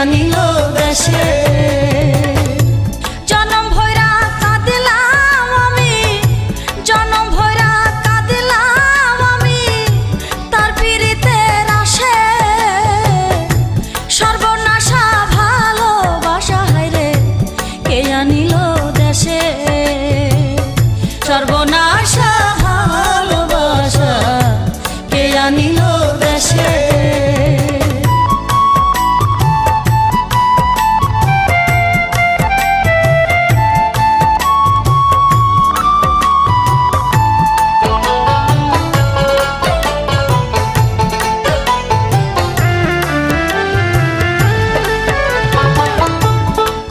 আনিল দেশে। জনম ভৈরা কাঁদিলাম আমি, জনম ভৈরা কাঁদিলাম আমি, তার পীড়িতের আসে সর্বনাশা ভালোবাসা হায়রে কে আনিল দেশে। সর্বনাশা ভালোবাসা কে আনিল দেশে।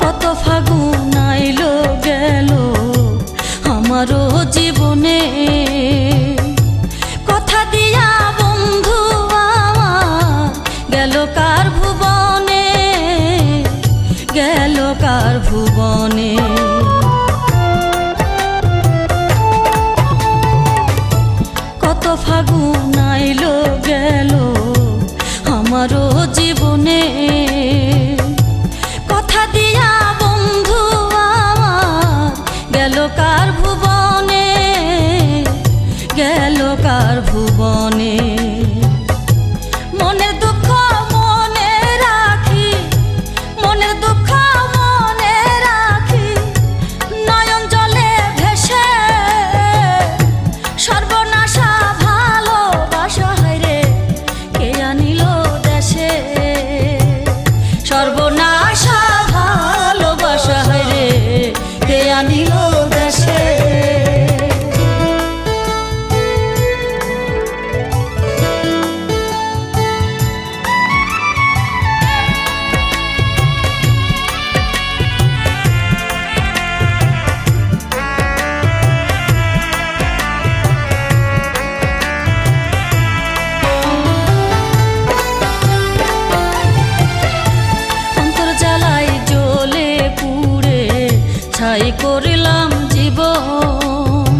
কত ফাগুন আইলো গেল আমারও জীবনে, কথা দিয়া বন্ধু আমার গেল কার ভুবনে, গেল কার ভুবনে। কত ফাগুন আইলো গেল আমারও জীবনে, কথা দিয়া বন্ধু আমার গেল কার ভুবনে, গেল কার ভুবনে। মনের দুঃখ মনে রাখি, মনের দুঃখ মনে রাখি, নয়ন জলে ভেসে সর্বনাশা ভালোবাসা হায়রে কে আনিল দেশে। সর্বনাশা ভালোবাসা হায়রে কে আনিল দেশে। ছাই করলাম জীবন,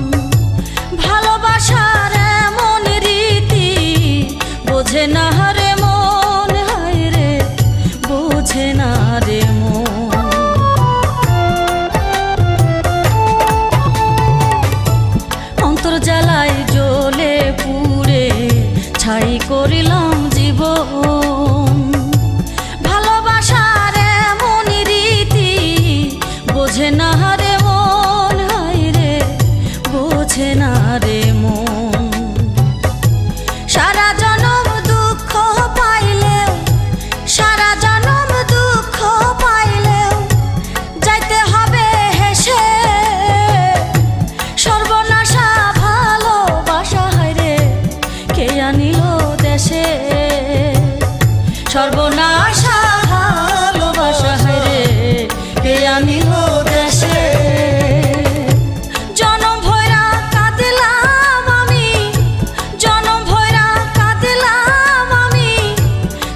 ভালোবাসার এমন রীতি বোঝে না রে মন হায়রে, বোঝে না রে মন। অন্তর জ্বালায় জ্বলে পুড়ে ছাই করলাম জীবন, ভালোবাসার এমন রীতি বোঝে না রে মন হায়রে, বোঝে না রে মন। সারা জনম দুঃখ পাইলেও, সারা জনম দুঃখ পাইলেও যাইতে হবে হেসে সর্বনাশা ভালোবাসা হায়রে কে আনিল দেশে। সর্বনাশা ভালোবাসা হায়রে কে আনিল দেশে। জনম ভৈরা কাঁদিলাম আমি, জনম ভৈরা কাঁদিলাম আমি,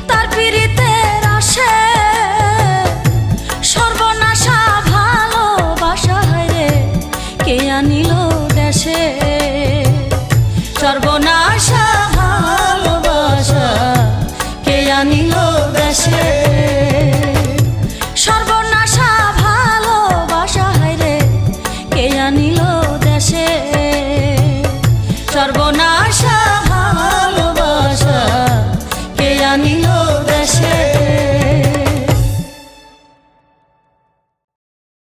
তার পীড়িতের আসে সর্বনাশা ভালোবাসা হায়রে কে আনিল দেশে। সর্বনাশা ভালোবাসা কে আনিল দেশে। সর্বনাশা ভালোবাসা হায়রে কে আনিল দেশে। সর্বনাশা